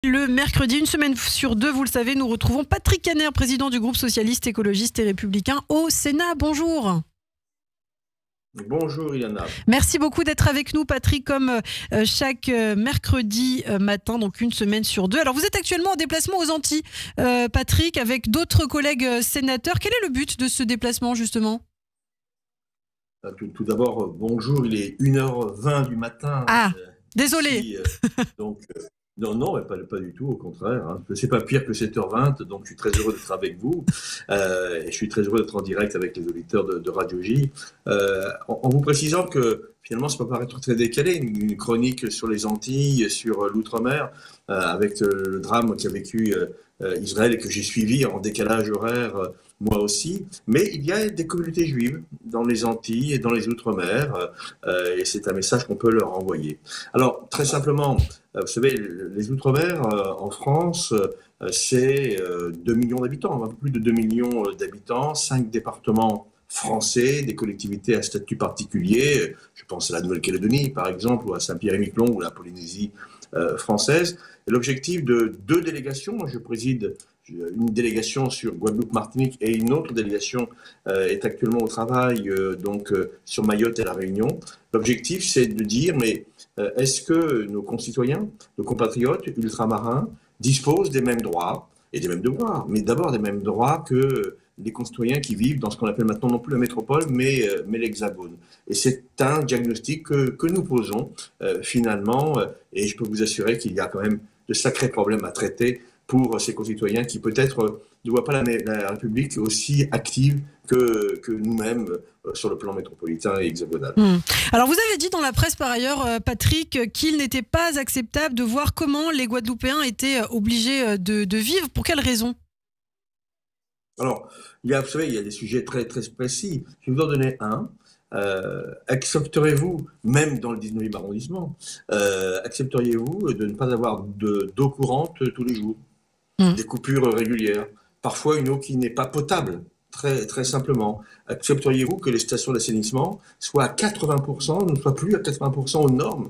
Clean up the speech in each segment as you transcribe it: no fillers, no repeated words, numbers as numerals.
Le mercredi, une semaine sur deux, vous le savez, nous retrouvons Patrick Caner, président du groupe socialiste, écologiste et républicain au Sénat. Bonjour. Bonjour Ilana. Merci beaucoup d'être avec nous, Patrick, comme chaque mercredi matin, donc une semaine sur deux. Alors vous êtes actuellement en déplacement aux Antilles, Patrick, avec d'autres collègues sénateurs. Quel est le but de ce déplacement justement ? Tout d'abord, bonjour, il est 1h20 du matin. Ah, désolé. Ici, non, pas du tout, au contraire. Hein. C'est pas pire que 7h20, donc je suis très heureux d'être avec vous. Et je suis très heureux d'être en direct avec les auditeurs de Radio J. En vous précisant que finalement, ça peut paraître très décalé, une chronique sur les Antilles, sur l'outre-mer, avec le drame qu'a vécu Israël et que j'ai suivi en décalage horaire, moi aussi. Mais il y a des communautés juives dans les Antilles et dans les Outre-mer, et c'est un message qu'on peut leur envoyer. Alors, très simplement, vous savez, les Outre-mer en France, c'est 2 millions d'habitants, un peu plus de 2 millions d'habitants, 5 départements français, des collectivités à statut particulier. Je pense à la Nouvelle-Calédonie, par exemple, ou à Saint-Pierre-et-Miquelon, ou à la Polynésie française. Et l'objectif de 2 délégations, moi je préside une délégation sur Guadeloupe-Martinique et une autre délégation est actuellement au travail sur Mayotte et La Réunion. L'objectif, c'est de dire, mais est-ce que nos concitoyens, nos compatriotes ultramarins disposent des mêmes droits et des mêmes devoirs, mais d'abord des mêmes droits que les concitoyens qui vivent dans ce qu'on appelle maintenant non plus la métropole, mais l'Hexagone. Et c'est un diagnostic que nous posons finalement, et je peux vous assurer qu'il y a quand même de sacrés problèmes à traiter pour ces concitoyens qui peut-être ne voient pas la République aussi active que nous-mêmes sur le plan métropolitain et hexagonal. Alors vous avez dit dans la presse par ailleurs, Patrick, qu'il n'était pas acceptable de voir comment les Guadeloupéens étaient obligés de vivre. Pour quelles raisons ? Alors, vous savez, il y a des sujets très, très précis. Je vais vous en donner un. Accepteriez-vous, même dans le 19e arrondissement, accepteriez-vous de ne pas avoir d'eau courante tous les jours ? Des coupures régulières, parfois une eau qui n'est pas potable, très, très simplement. Accepteriez-vous que les stations d'assainissement soient à 80%, ne soient plus à 80% aux normes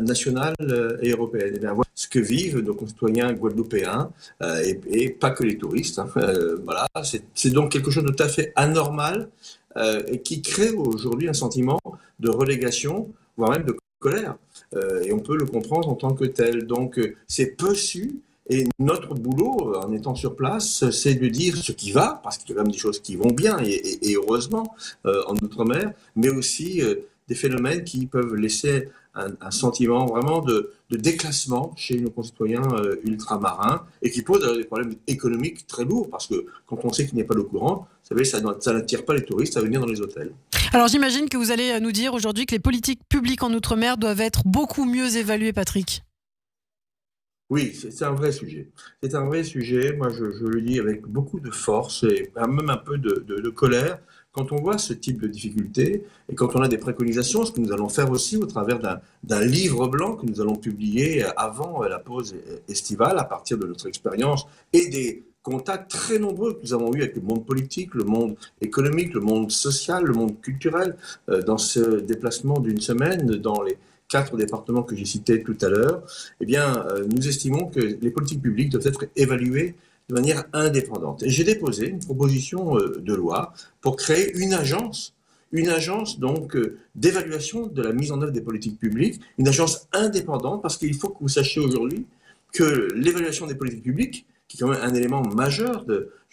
nationales et européennes? Et bien, voilà ce que vivent nos concitoyens guadeloupéens, et pas que les touristes. Hein. Voilà, c'est donc quelque chose de tout à fait anormal et qui crée aujourd'hui un sentiment de relégation, voire même de colère. Et on peut le comprendre en tant que tel. Donc, c'est peu su. Et notre boulot, en étant sur place, c'est de dire ce qui va, parce qu'il y a quand même des choses qui vont bien, et heureusement, en Outre-mer, mais aussi des phénomènes qui peuvent laisser un sentiment vraiment de déclassement chez nos concitoyens ultramarins, et qui posent des problèmes économiques très lourds, parce que quand on sait qu'il n'y a pas d'eau courante, vous savez, ça n'attire pas les touristes à venir dans les hôtels. Alors j'imagine que vous allez nous dire aujourd'hui que les politiques publiques en Outre-mer doivent être beaucoup mieux évaluées, Patrick. Oui, c'est un vrai sujet. C'est un vrai sujet, moi je le dis avec beaucoup de force et même un peu de colère. Quand on voit ce type de difficultés et quand on a des préconisations, ce que nous allons faire aussi au travers d'un livre blanc que nous allons publier avant la pause estivale, à partir de notre expérience et des contacts très nombreux que nous avons eus avec le monde politique, le monde économique, le monde social, le monde culturel, dans ce déplacement d'une semaine dans les 4 départements que j'ai cités tout à l'heure, eh bien, nous estimons que les politiques publiques doivent être évaluées de manière indépendante. Et j'ai déposé une proposition de loi pour créer une agence donc d'évaluation de la mise en œuvre des politiques publiques, une agence indépendante, parce qu'il faut que vous sachiez aujourd'hui que l'évaluation des politiques publiques, qui est quand même un élément majeur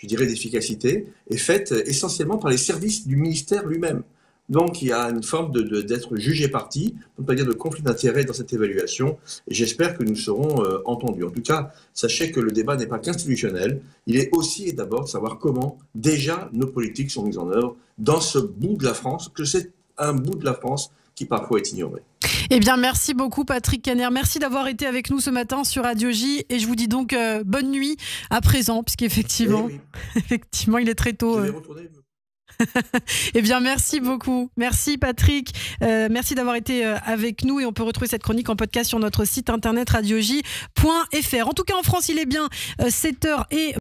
d'efficacité, est faite essentiellement par les services du ministère lui-même. Donc, il y a une forme d'être jugé parti, pour ne pas dire de conflit d'intérêts dans cette évaluation, et j'espère que nous serons entendus. En tout cas, sachez que le débat n'est pas qu'institutionnel, il est aussi et d'abord de savoir comment déjà nos politiques sont mises en œuvre dans ce bout de la France, que c'est un bout de la France qui parfois est ignoré. Eh bien, merci beaucoup Patrick Caner, merci d'avoir été avec nous ce matin sur Radio J, et je vous dis donc bonne nuit à présent, puisqu'effectivement, effectivement, il est très tôt. Je vais retourner. Eh bien, merci beaucoup. Merci Patrick. Merci d'avoir été avec nous, et on peut retrouver cette chronique en podcast sur notre site internet radioj.fr. En tout cas, en France, il est bien 7h et